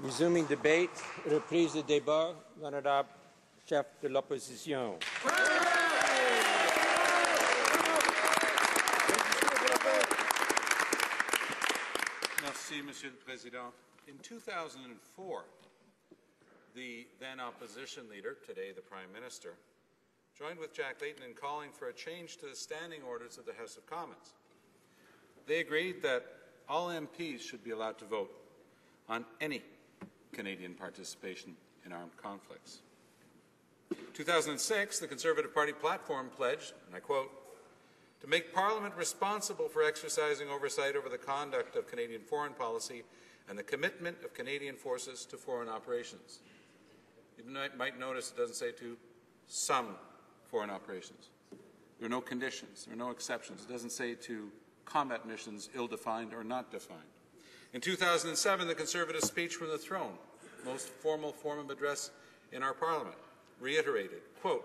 Resuming debate, reprise de débat, l'honorable chef de l'opposition. Merci, Monsieur le Président. In 2004, the then opposition leader, today the Prime Minister, joined with Jack Layton in calling for a change to the standing orders of the House of Commons. They agreed that all MPs should be allowed to vote on any Canadian participation in armed conflicts. In 2006, the Conservative Party platform pledged, and I quote, to make Parliament responsible for exercising oversight over the conduct of Canadian foreign policy and the commitment of Canadian forces to foreign operations. You might notice it doesn't say to some foreign operations. There are no conditions, there are no exceptions. It doesn't say to combat missions ill-defined or not defined. In 2007, the Conservative speech from the throne, most formal form of address in our Parliament, reiterated, quote,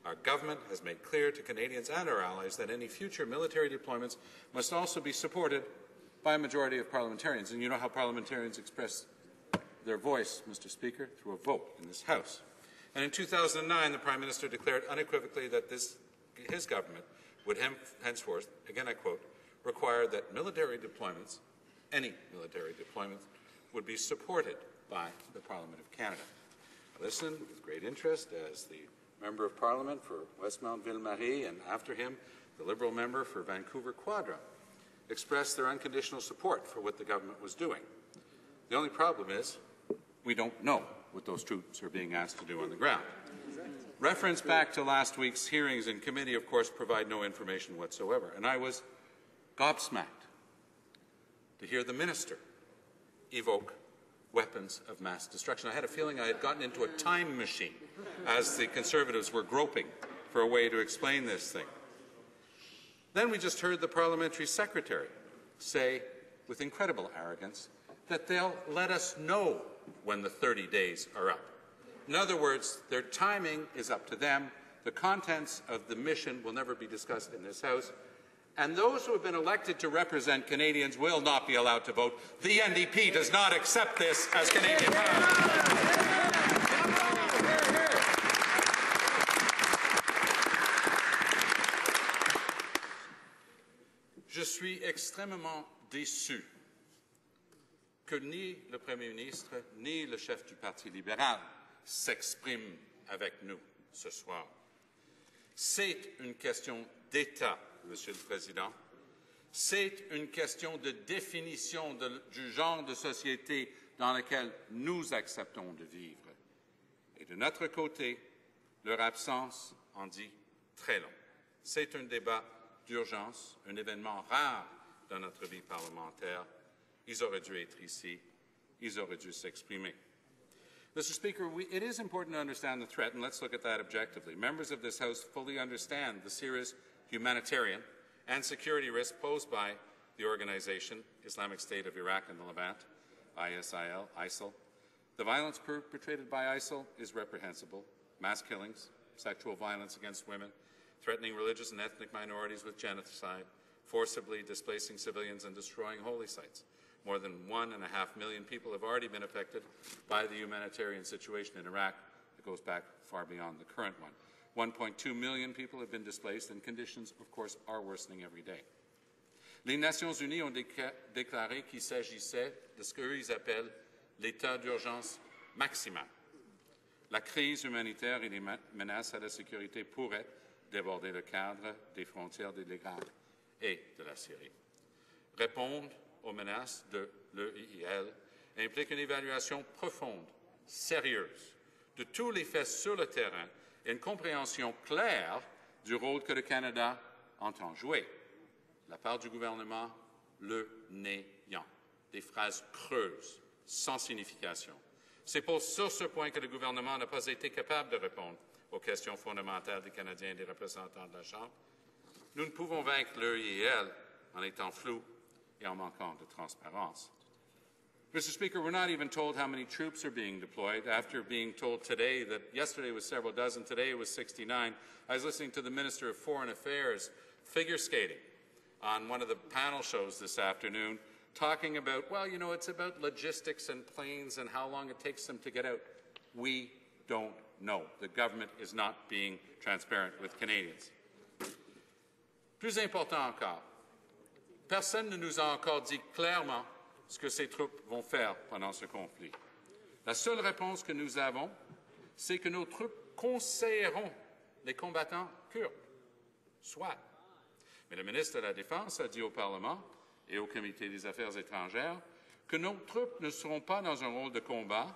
our government has made clear to Canadians and our allies that any future military deployments must also be supported by a majority of parliamentarians. And you know how parliamentarians express their voice, Mr. Speaker, through a vote in this House. And in 2009, the Prime Minister declared unequivocally that his government would henceforth, again I quote, require that military deployments, any military deployments, would be supported by the Parliament of Canada. I listened with great interest as the Member of Parliament for Westmount Ville-Marie and after him the Liberal member for Vancouver Quadra expressed their unconditional support for what the government was doing. The only problem is we don't know what those troops are being asked to do on the ground. Reference back to last week's hearings in committee, of course, provide no information whatsoever. And I was gobsmacked to hear the minister evoke weapons of mass destruction. I had a feeling I had gotten into a time machine as the Conservatives were groping for a way to explain this thing. Then we just heard the parliamentary secretary say, with incredible arrogance, that they'll let us know when the 30 days are up. In other words, their timing is up to them. The contents of the mission will never be discussed in this House. And those who have been elected to represent Canadians will not be allowed to vote. The NDP does not accept this as Canadian power. Je suis extrêmement déçu que ni le Premier ministre ni le chef du Parti libéral s'expriment avec nous ce soir. C'est une question d'État, Monsieur le Président. C'est une question de définition du genre de société dans lequel nous acceptons de vivre. Et de notre côté, leur absence en dit très long. C'est un débat d'urgence, un événement rare dans notre vie parlementaire. Ils auraient dû être ici. Ils auraient dû s'exprimer. Mr. Speaker, it is important to understand the threat, and let's look at that objectively. Members of this House fully understand the serious humanitarian and security risk posed by the organization, Islamic State of Iraq and the Levant, ISIL. The violence perpetrated by ISIL is reprehensible. Mass killings, sexual violence against women, threatening religious and ethnic minorities with genocide, forcibly displacing civilians and destroying holy sites. More than 1.5 million people have already been affected by the humanitarian situation in Iraq. It goes back far beyond the current one. 1.2 million people have been displaced, and conditions, of course, are worsening every day. Les Nations Unies ont déclaré qu'il s'agissait de ce qu'ils appellent l'état d'urgence maximal. La crise humanitaire et les menaces à la sécurité pourraient déborder le cadre des frontières de l'Irak et de la Syrie. Répondre aux menaces de l'EIL implique une évaluation profonde, sérieuse, de tous les faits sur le terrain et une compréhension claire du rôle que le Canada entend jouer. De la part du gouvernement, le néant. Des phrases creuses, sans signification. C'est sur ce point que le gouvernement n'a pas été capable de répondre aux questions fondamentales des Canadiens et des représentants de la Chambre. Nous ne pouvons vaincre l'EIL en étant flous et en manquant de transparence. Mr. Speaker, we're not even told how many troops are being deployed after being told today that yesterday was several dozen, today it was 69. I was listening to the Minister of Foreign Affairs figure skating on one of the panel shows this afternoon talking about, well, you know, it's about logistics and planes and how long it takes them to get out. We don't know. The government is not being transparent with Canadians. Plus important encore, personne ne nous a encore dit clairement ce que ces troupes vont faire pendant ce conflit. La seule réponse que nous avons, c'est que nos troupes conseilleront les combattants kurdes. Soit. Mais le ministre de la Défense a dit au Parlement et au Comité des Affaires étrangères que nos troupes ne seront pas dans un rôle de combat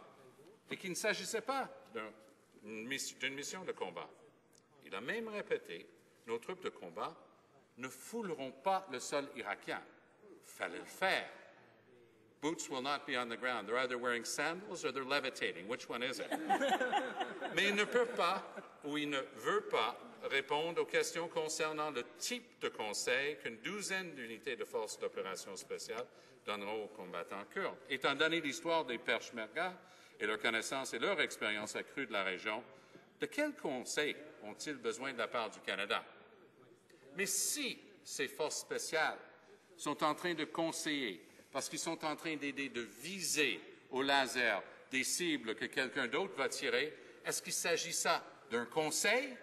et qu'il ne s'agissait pas d'une mission de combat. Il a même répété « Nos troupes de combat ne fouleront pas le sol irakien. » Fallait le faire. Boots will not be on the ground. They're either wearing sandals or they're levitating. Which one is it? Mais il ne peut pas, ou il ne veut pas, répondre aux questions concernant le type de conseil qu'une douzaine d'unités de forces d'opération spéciales donneront aux combattants kurdes. Étant donné l'histoire des Peshmerga et leur connaissance et leur expérience accrue de la région, de quel conseil ont-ils besoin de la part du Canada? Mais si ces forces spéciales sont en train de conseiller, parce qu'ils sont en train d'aider de viser au laser des cibles que quelqu'un d'autre va tirer, est-ce qu'il s'agit ça d'un conseil?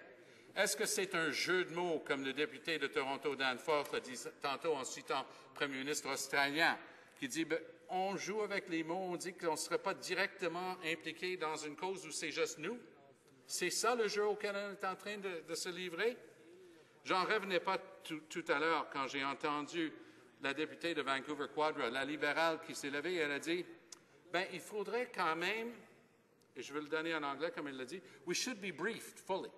Est-ce que c'est un jeu de mots, comme le député de Toronto, Danforth, a dit tantôt en citant le premier ministre australien, qui dit « on joue avec les mots, on dit qu'on ne serait pas directement impliqué dans une cause où c'est juste nous ». C'est ça le jeu auquel on est en train de se livrer? J'en revenais pas tout à l'heure quand j'ai entendu la députée de Vancouver Quadra, la libérale, qui s'est levée et elle a dit « ben il faudrait quand même, et je vais le donner en anglais comme elle l'a dit, « we should be briefed fully ».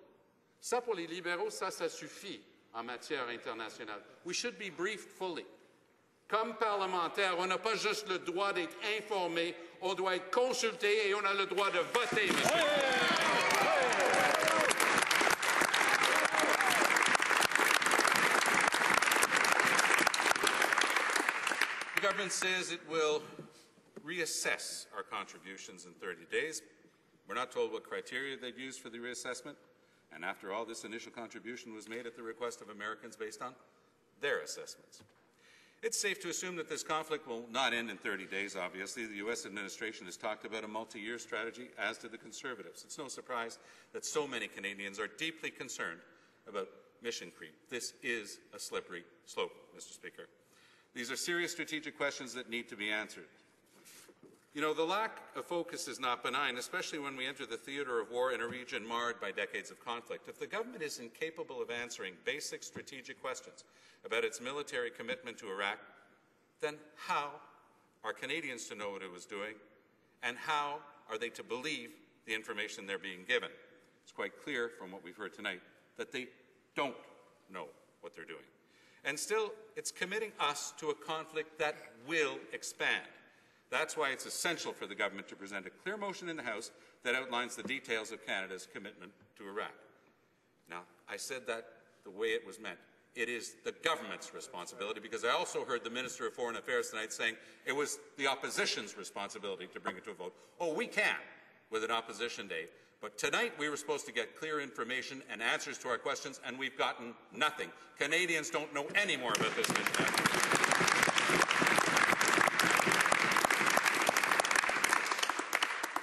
Ça, pour les libéraux, ça suffit en matière internationale. We should be briefed fully. Comme parlementaire, on n'a pas juste le droit d'être informé, on doit être consulté et on a le droit de voter, monsieur. The government says it will reassess our contributions in 30 days. We're not told what criteria they've used for the reassessment. And after all, this initial contribution was made at the request of Americans based on their assessments. It's safe to assume that this conflict will not end in 30 days, obviously. The U.S. administration has talked about a multi-year strategy, as did the Conservatives. It's no surprise that so many Canadians are deeply concerned about mission creep. This is a slippery slope, Mr. Speaker. These are serious strategic questions that need to be answered. You know, the lack of focus is not benign, especially when we enter the theater of war in a region marred by decades of conflict. If the government is incapable of answering basic strategic questions about its military commitment to Iraq, then how are Canadians to know what it was doing, and how are they to believe the information they're being given? It's quite clear from what we've heard tonight that they don't know what they're doing. And still, it's committing us to a conflict that will expand. That's why it's essential for the government to present a clear motion in the House that outlines the details of Canada's commitment to Iraq. Now, I said that the way it was meant. It is the government's responsibility, because I also heard the Minister of Foreign Affairs tonight saying it was the opposition's responsibility to bring it to a vote. Oh, we can with an opposition day. But tonight we were supposed to get clear information and answers to our questions, and we've gotten nothing. Canadians don't know any more about this mission.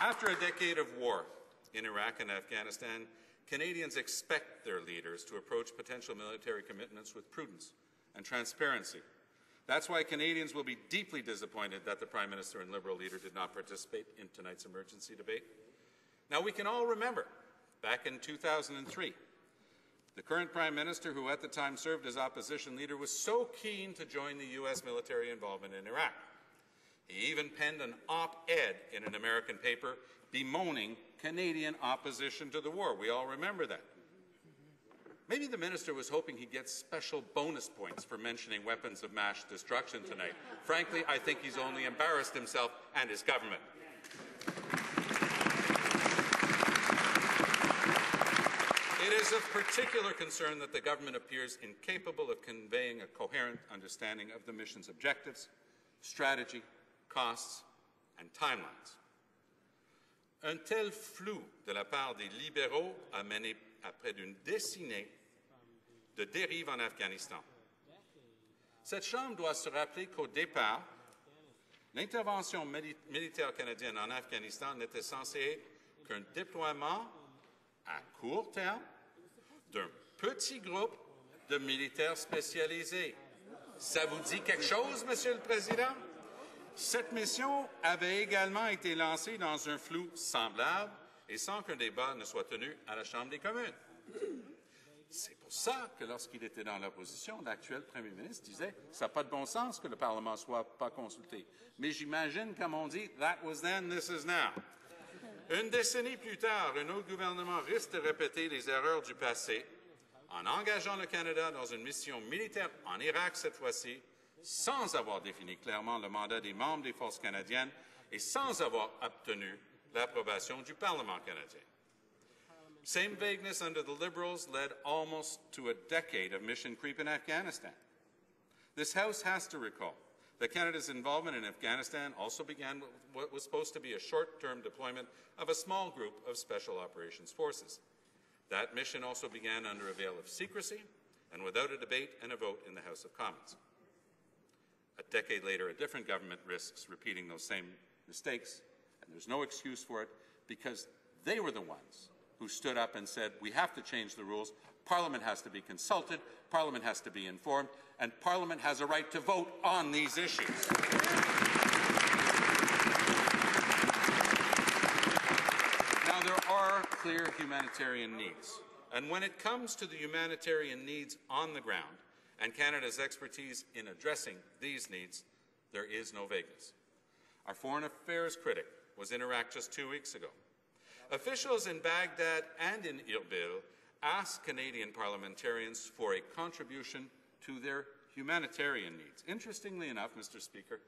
After a decade of war in Iraq and Afghanistan, Canadians expect their leaders to approach potential military commitments with prudence and transparency. That's why Canadians will be deeply disappointed that the Prime Minister and Liberal leader did not participate in tonight's emergency debate. Now, we can all remember, back in 2003, the current Prime Minister, who at the time served as opposition leader, was so keen to join the U.S. military involvement in Iraq. He even penned an op-ed in an American paper bemoaning Canadian opposition to the war. We all remember that. Maybe the minister was hoping he'd get special bonus points for mentioning weapons of mass destruction tonight. Frankly, I think he's only embarrassed himself and his government. It is of particular concern that the government appears incapable of conveying a coherent understanding of the mission's objectives, strategy, costs, and timelines. Un tel flou de la part des libéraux a mené à près d'une décennie de dérive en Afghanistan. Cette Chambre doit se rappeler qu'au départ, L'intervention militaire canadienne en Afghanistan n'était censée être qu'un déploiement à court terme d'un petit groupe de militaires spécialisés. Ça vous dit quelque chose, Monsieur le Président? Cette mission avait également été lancée dans un flou semblable et sans qu'un débat ne soit tenu à la Chambre des communes. C'est pour ça que lorsqu'il était dans l'opposition, l'actuel premier ministre disait « ça n'a pas de bon sens que le Parlement ne soit pas consulté ». Mais j'imagine, comme on dit, « that was then, this is now ». Une décennie plus tard, un autre gouvernement risque de répéter les erreurs du passé en engageant le Canada dans une mission militaire en Irak cette fois-ci, sans avoir défini clairement le mandat des membres des forces canadiennes et sans avoir obtenu l'approbation du Parlement canadien. Same vagueness under the Liberals led almost to a decade of mission creep in Afghanistan. This House has to recall that Canada's involvement in Afghanistan also began with what was supposed to be a short-term deployment of a small group of Special Operations Forces. That mission also began under a veil of secrecy and without a debate and a vote in the House of Commons. A decade later, a different government risks repeating those same mistakes, and there's no excuse for it because they were the ones who stood up and said, we have to change the rules, Parliament has to be consulted, Parliament has to be informed, and Parliament has a right to vote on these issues. Now, there are clear humanitarian needs, and when it comes to the humanitarian needs on the ground and Canada's expertise in addressing these needs, there is no vagueness. Our foreign affairs critic was in Iraq just 2 weeks ago. Officials in Baghdad and in Erbil asked Canadian parliamentarians for a contribution to their humanitarian needs. Interestingly enough, Mr. Speaker,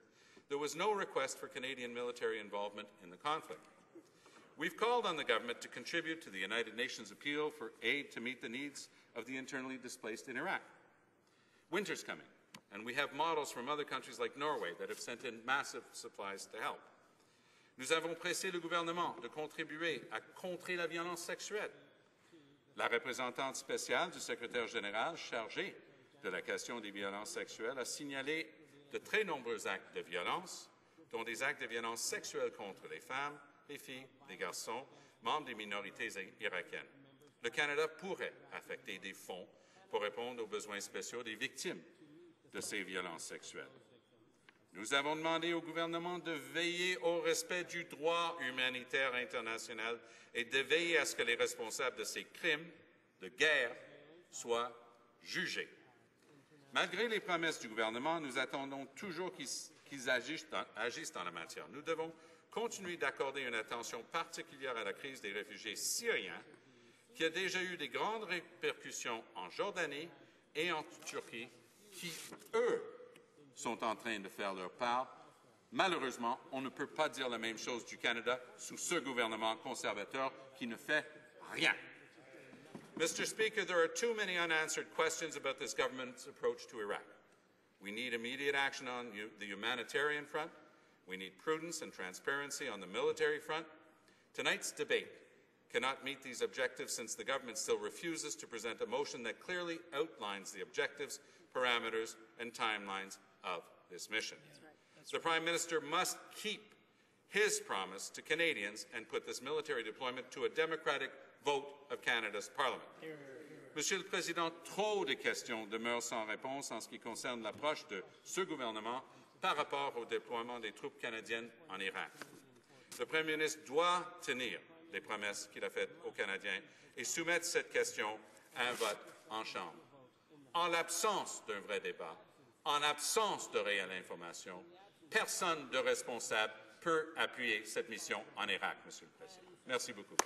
there was no request for Canadian military involvement in the conflict. We've called on the government to contribute to the United Nations appeal for aid to meet the needs of the internally displaced in Iraq. Winter's coming, and we have models from other countries like Norway that have sent in massive supplies to help. Nous avons pressé le gouvernement de contribuer à contrer la violence sexuelle. La représentante spéciale du secrétaire général chargée de la question des violences sexuelles a signalé de très nombreux actes de violence, dont des actes de violence sexuelle contre les femmes, les filles, les garçons, membres des minorités irakiennes. Le Canada pourrait affecter des fonds pour répondre aux besoins spéciaux des victimes de ces violences sexuelles. Nous avons demandé au gouvernement de veiller au respect du droit humanitaire international et de veiller à ce que les responsables de ces crimes de guerre soient jugés. Malgré les promesses du gouvernement, nous attendons toujours qu'ils agissent dans la matière. Nous devons continuer d'accorder une attention particulière à la crise des réfugiés syriens, qui a déjà eu des grandes répercussions en Jordanie et en Turquie, qui, eux, sont en train de faire leur part. Malheureusement, on ne peut pas dire la même chose du Canada sous ce gouvernement conservateur qui ne fait rien. Mr. Speaker, there are too many unanswered questions about this government's approach to Iraq. We need immediate action on the humanitarian front. We need prudence and transparency on the military front. Tonight's debate cannot meet these objectives since the government still refuses to present a motion that clearly outlines the objectives, parameters, and timelines of this mission. The Prime Minister must keep his promise to Canadians and put this military deployment to a democratic vote of Canada's Parliament. Monsieur le Président, trop de questions demeurent sans réponse en ce qui concerne l'approche de ce gouvernement par rapport au déploiement des troupes canadiennes en Irak. Le Premier ministre doit tenir les promesses qu'il a faites aux Canadiens et soumettre cette question à un vote en Chambre. En l'absence d'un vrai débat, en absence de réelle information, personne de responsable peut appuyer cette mission en Irak, Monsieur le Président. Merci beaucoup.